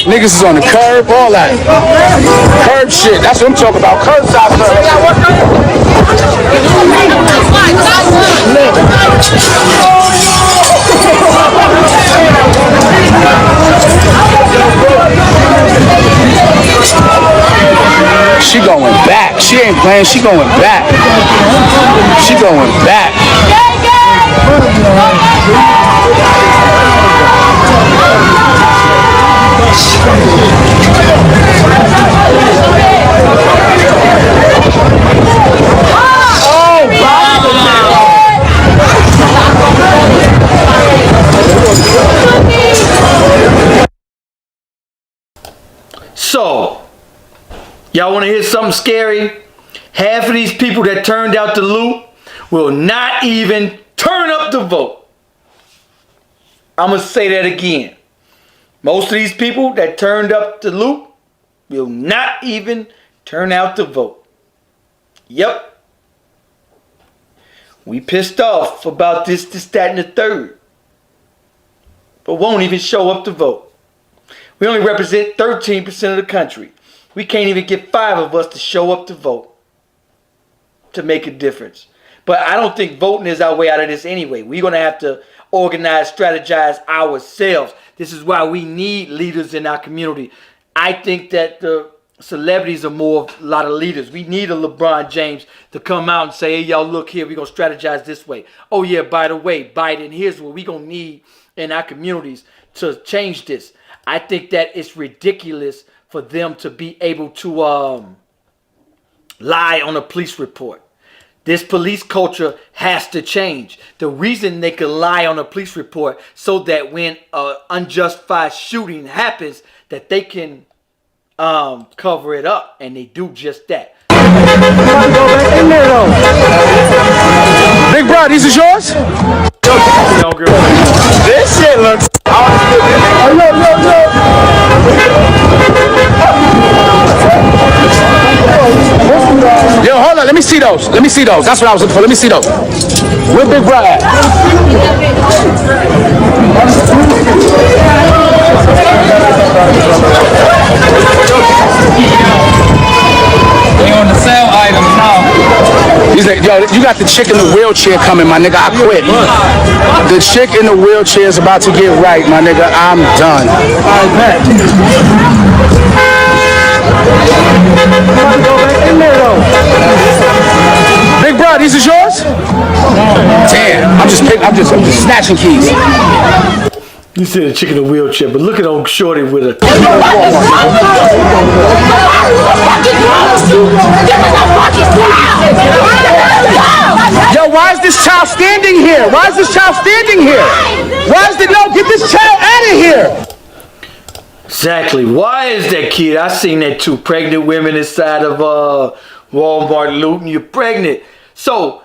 Niggas is on the curb, all that. Curb shit, that's what I'm talking about. Curbside service. She going back. She ain't playing, she going back. She going back. So, y'all want to hear something scary? Half of these people that turned out to loot will not even turn up to vote. I'm going to say that again. Most of these people that turned up to loot will not even Turn out to vote. Yep. We pissed off about this, that, and the third. But won't even show up to vote. We only represent 13% of the country. We can't even get 5 of us to show up to vote to make a difference. But I don't think voting is our way out of this anyway. We're going to have to organize, strategize ourselves. This is why we need leaders in our community. I think that the celebrities are more of a lot of leaders. We need a LeBron James to come out and say, hey, y'all, look here, we're going to strategize this way. Oh, yeah, by the way, Biden, here's what we're going to need in our communities to change this. I think that it's ridiculous for them to be able to lie on a police report. This police culture has to change. The reason they can lie on a police report so that when an unjustified shooting happens, that they can cover it up, and they do just that. Big bro, these is yours? This shit looks. Yo, hold on. Let me see those. Let me see those. That's what I was looking for. Let me see those. Where Big Bro at? They on the sale items now. He's like, yo, you got the chick in the wheelchair coming, my nigga. I quit. The chick in the wheelchair is about to get right, my nigga. I'm done. Big bro, these is yours? Damn, I'm just snatching keys. You see the chick in the wheelchair, but look at old shorty with a. Yo, why is this child standing here? Why is this child standing here? Why is the no? Get this child out of here! Exactly. Why is that kid? I seen that too. Pregnant women inside of Walmart looting. You're pregnant. So,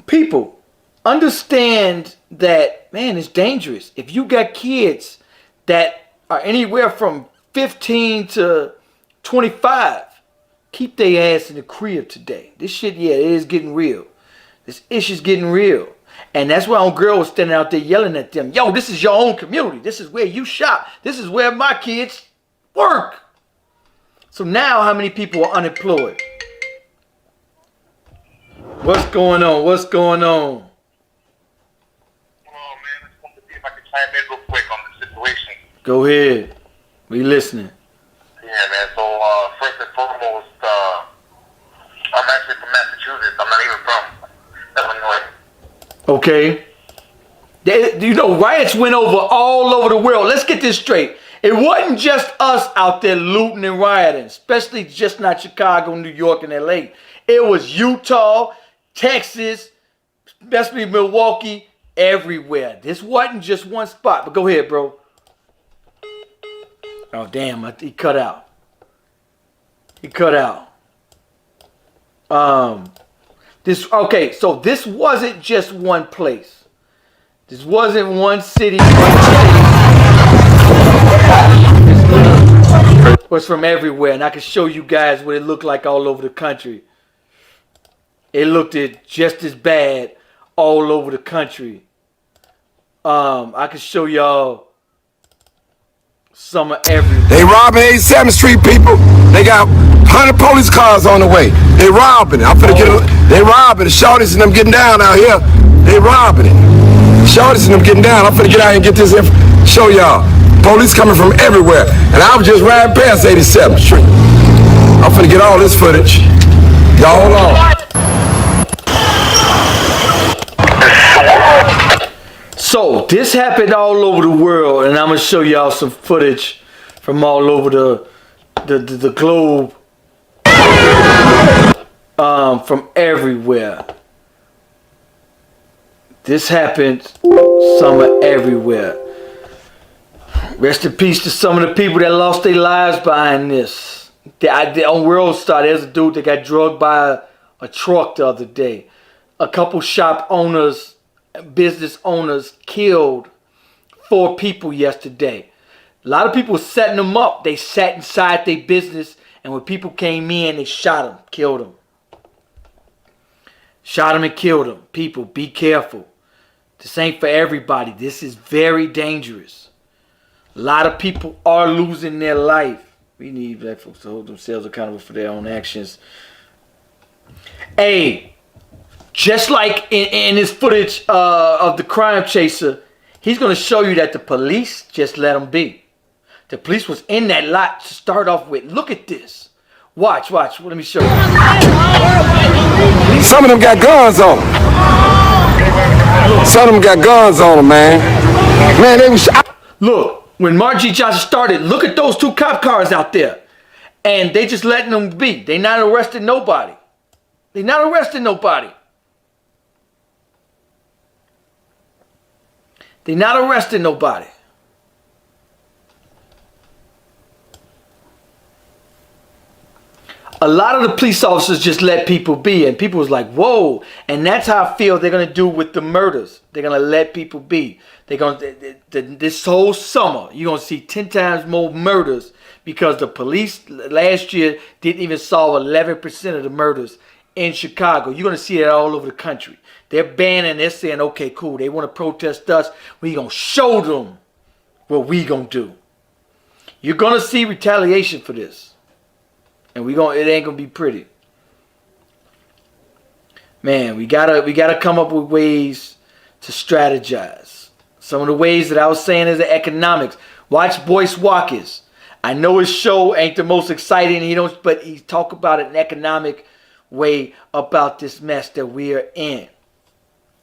people, understand that, man, it's dangerous. If you got kids that are anywhere from 15 to 25, keep their ass in the crib today. This shit, yeah, it is getting real. This issue's getting real. And that's why old girl was standing out there yelling at them. Yo, this is your own community. This is where you shop. This is where my kids work. So now how many people are unemployed? What's going on? What's going on? Well, man, I just wanted to see if I could chime in real quick on the situation. Go ahead. We listening. Yeah, man. So, first and foremost, I'm actually from Massachusetts. I'm not even from Illinois. Okay. You know, riots went all over the world. Let's get this straight. It wasn't just us out there looting and rioting, especially just not Chicago, New York, and LA. It was Utah, Texas, especially Milwaukee, everywhere. This wasn't just one spot. But go ahead, bro. Oh, damn. He cut out. He cut out. Okay, so this wasn't just one place. This wasn't one city, one state. It was from everywhere, and I can show you guys what it looked like all over the country. It looked just as bad all over the country. I can show y'all some of everywhere. They robbing 87th Street, people. They got 100 police cars on the way. They robbing it. I'm finna they robbing it. Shorties and them getting down out here. They robbing it. Shorties and them getting down. I'm finna get out here and get this show y'all. Police coming from everywhere. And I was just riding past 87th Street. I'm finna get all this footage. Y'all hold on. So this happened all over the world, and I'm gonna show y'all some footage from all over the globe, from everywhere. This happened somewhere everywhere. Rest in peace to some of the people that lost their lives behind this. On World Star, there's a dude that got drugged by a truck the other day. A couple shop owners, business owners killed 4 people yesterday. A lot of people setting them up. They sat inside their business And when people came in, they shot him, killed him. Shot him and killed him. People, be careful. This ain't for everybody. This is very dangerous. A lot of people are losing their life. We need black folks to hold themselves accountable for their own actions. Hey, just like in this footage of the crime chaser, he's going to show you that the police just let him be. The police was in that lot to start off with. Look at this. Watch. Let me show you. Some of them got guns on them. Some of them got guns on them, man. Man, they was... Look, when Martin G. Johnson started, look at those 2 cop cars out there. And they just letting them be. They not arresting nobody. They not arresting nobody. They not arresting nobody. A lot of the police officers just let people be, and people was like, whoa. And that's how I feel they're going to do with the murders. They're going to let people be. They're going to, this whole summer, you're going to see 10 times more murders because the police last year didn't even solve 11% of the murders in Chicago. You're going to see that all over the country. They're banning, they're saying, okay, cool. They want to protest us. We're going to show them what we going to do. You're going to see retaliation for this. And it ain't gonna be pretty. Man, we gotta come up with ways to strategize. Some of the ways that I was saying is the economics. Watch Boyce Watkins. I know his show ain't the most exciting, but he talk about an economic way about this mess that we are in.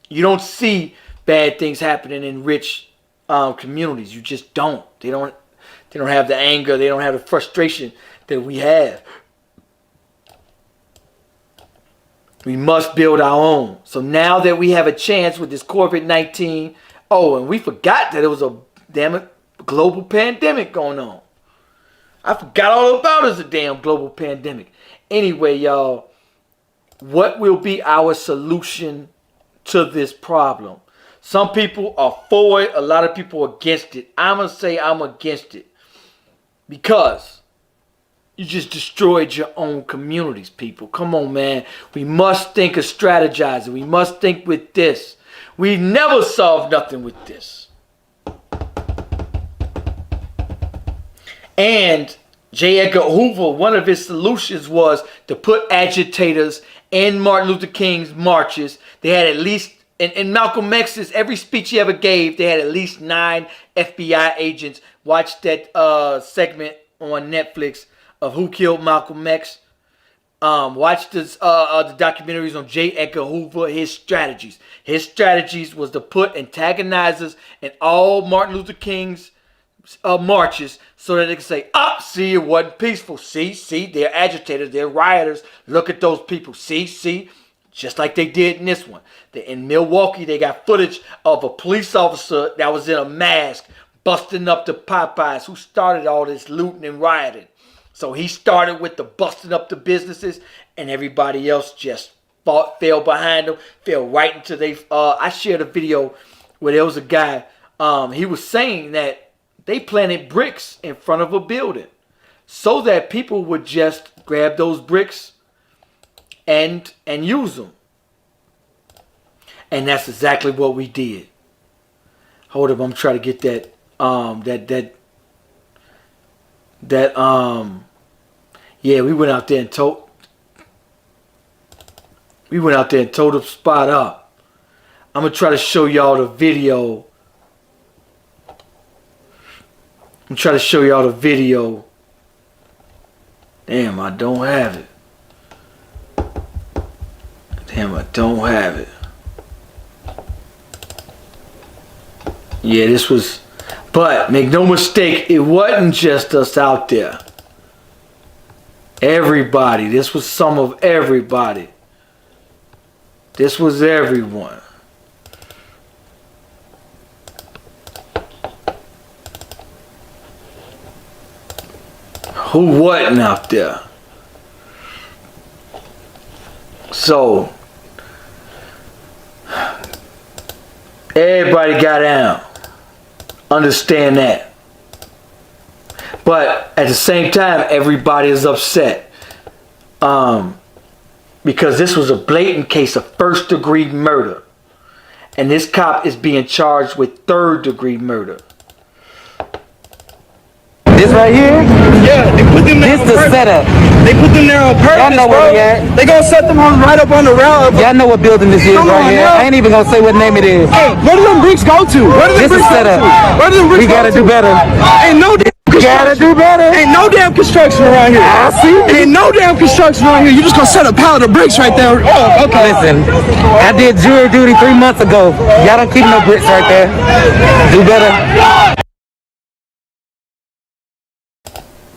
You don't see bad things happening in rich communities. You just don't. They don't have the anger. They don't have the frustration that we have. We must build our own. So now that we have a chance with this COVID-19, and we forgot that it was a damn global pandemic going on. I forgot all about it as a damn global pandemic. Anyway, y'all, what will be our solution to this problem? Some people are for it. A lot of people are against it. I'm going to say I'm against it. Because you just destroyed your own communities, people. Come on, man. We must think of strategizing. We must think with this. We never solve nothing with this. And J. Edgar Hoover, one of his solutions was to put agitators in Martin Luther King's marches. They had at least, in Malcolm X's, every speech he ever gave, they had at least 9 FBI agents. Watch that segment on Netflix of Who Killed Malcolm X. Watch the documentaries on J. Edgar Hoover, his strategies. His strategies was to put antagonizers in all Martin Luther King's marches so that they can say, see, it wasn't peaceful. See, they're agitators, they're rioters. Look at those people. See, just like they did in this one. In Milwaukee, they got footage of a police officer that was in a mask busting up the Popeyes, who started all this looting and rioting. So he started with the busting up the businesses, and everybody else just fell behind him, fell right into they. I shared a video where there was a guy, he was saying that they planted bricks in front of a building so that people would just grab those bricks and use them. And that's exactly what we did. Hold up, I'm trying to get that yeah, we went out there and towed the spot up. I'm gonna try to show y'all the video. Damn, I don't have it. Yeah, this was, but make no mistake, it wasn't just us out there. Everybody. This was some of everybody. This was everyone. Who wasn't out there? So, everybody got down. Understand that. But at the same time, everybody is upset. Because this was a blatant case of first-degree murder. And this cop is being charged with third-degree murder. This right here? Yeah, they put them there. This the setup. They put them there on purpose, Y'all know where we at. They gonna set them on right up on the rail. Y'all know what building this is right here. I ain't even gonna say what name it is. Hey, where do them bricks go to? Where do them This is bricks go setup. to? Where do them bricks We gotta go to? do better. Ain't no damn Gotta do better. Ain't no damn construction around here. I see. Ain't no damn construction around here. You just gonna set a pallet of bricks right there. Oh, okay. Listen, I did jury duty 3 months ago. Y'all don't keep no bricks right there. Do better.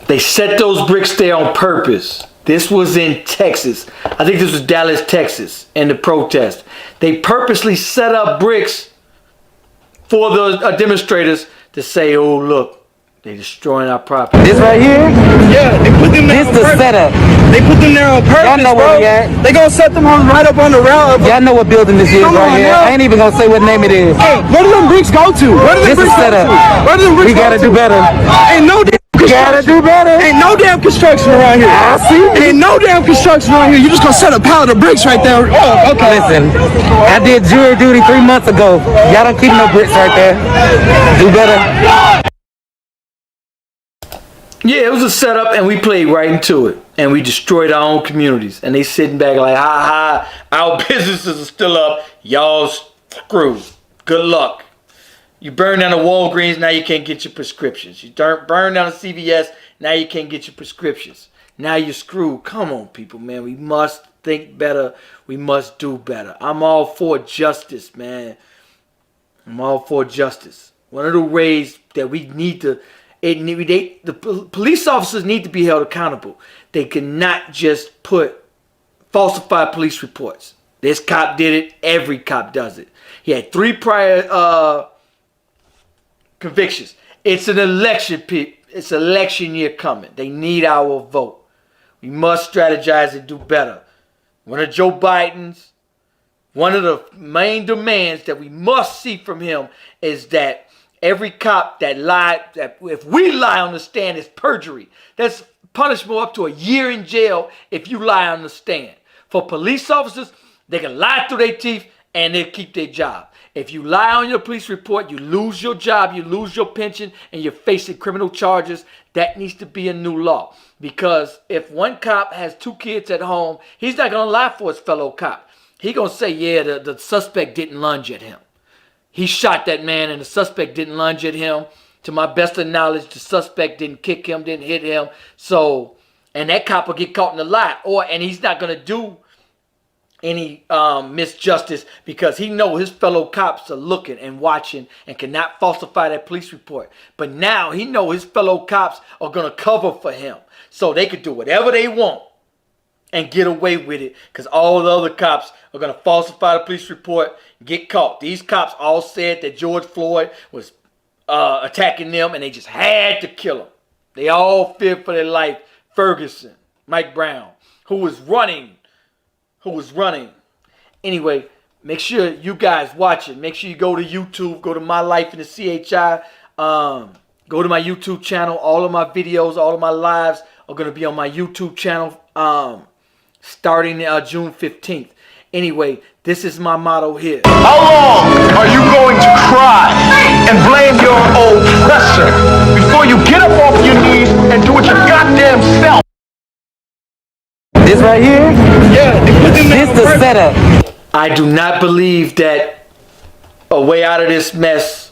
They set those bricks there on purpose. This was in Texas. I think this was Dallas, Texas, in the protest. They purposely set up bricks for the demonstrators to say, oh, look, they destroying our property. This right here? Yeah, they put them there. This the setup. They put them there on purpose. Y'all know where we at. They gonna set them on right up on the rail. Y'all know what building this is right here. I ain't even gonna say what name it is. Hey, where do them bricks go to? Where do them This is bricks go setup. to? Where do them bricks We gotta go to? do better. Ain't no damn Gotta do better. Ain't no damn construction around here. I see. Ain't no damn construction around here. You just gonna set a pallet of bricks right there. Oh, okay. Listen, I did jury duty 3 months ago. Y'all don't keep no bricks right there. Do better. Yeah, it was a setup, and we played right into it. And we destroyed our own communities. And they sitting back like, ha ha, our businesses are still up. Y'all screwed. Good luck. You burn down the Walgreens, now you can't get your prescriptions. You burn down the CVS, now you can't get your prescriptions. Now you're screwed. Come on, people, man. We must think better. We must do better. I'm all for justice, man. I'm all for justice. One of the ways that we need to, the police officers need to be held accountable. They cannot just put falsified police reports. This cop did it. Every cop does it. He had 3 prior convictions. It's an election, it's election year coming. They need our vote. We must strategize and do better. One of Joe Biden's, one of the main demands that we must see from him is that every cop that lied, that if we lie on the stand, is perjury. That's punishable up to a year in jail if you lie on the stand. For police officers, they can lie through their teeth and they'll keep their job. If you lie on your police report, you lose your job, you lose your pension, and you're facing criminal charges. That needs to be a new law. Because if one cop has 2 kids at home, he's not going to lie for his fellow cop. He's going to say, yeah, the suspect didn't lunge at him. He shot that man and the suspect didn't lunge at him. To my best of knowledge, the suspect didn't kick him, didn't hit him. So, and that cop will get caught in the lie. And he's not going to do any misjustice because he know his fellow cops are looking and watching and cannot falsify that police report. But now he know his fellow cops are going to cover for him. So they could do whatever they want and get away with it because all the other cops are going to falsify the police report and get caught. These cops all said that George Floyd was attacking them and they just had to kill him. They all feared for their life. Ferguson, Mike Brown, who was running. Anyway, make sure you guys watch it. Make sure you go to YouTube. Go to My Life in the CHI. Go to my YouTube channel. All of my videos, all of my lives are going to be on my YouTube channel starting June 15th. Anyway, this is my motto here. How long are you going to cry and blame your oppressor before you get up off your knees and do it your goddamn self? This right here? Yeah, This the setup. I do not believe that a way out of this mess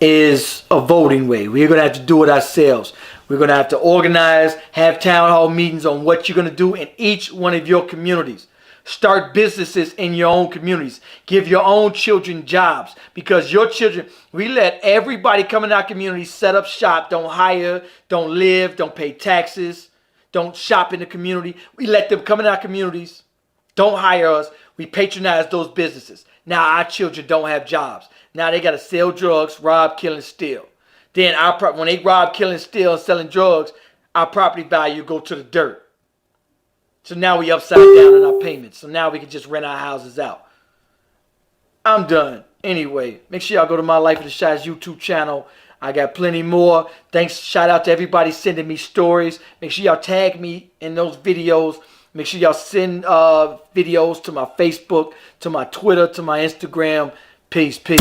is a voting way. We're going to have to do it ourselves. We're going to have to organize, have town hall meetings on what you're going to do in each one of your communities. Start businesses in your own communities. Give your own children jobs because your children, we let everybody come in our community set up shop. Don't hire, don't live, don't pay taxes. Don't shop in the community. We let them come in our communities. Don't hire us. We patronize those businesses. Now our children don't have jobs. Now they got to sell drugs, rob, kill, and steal. Then when they rob, kill, and steal, and selling drugs, our property value go to the dirt. So now we upside down in our payments. So now we can just rent our houses out. I'm done. Anyway, make sure y'all go to My Life in the Shy's YouTube channel. I got plenty more. Thanks. Shout out to everybody sending me stories. Make sure y'all tag me in those videos. Make sure y'all send videos to my Facebook, to my Twitter, to my Instagram. Peace, peace.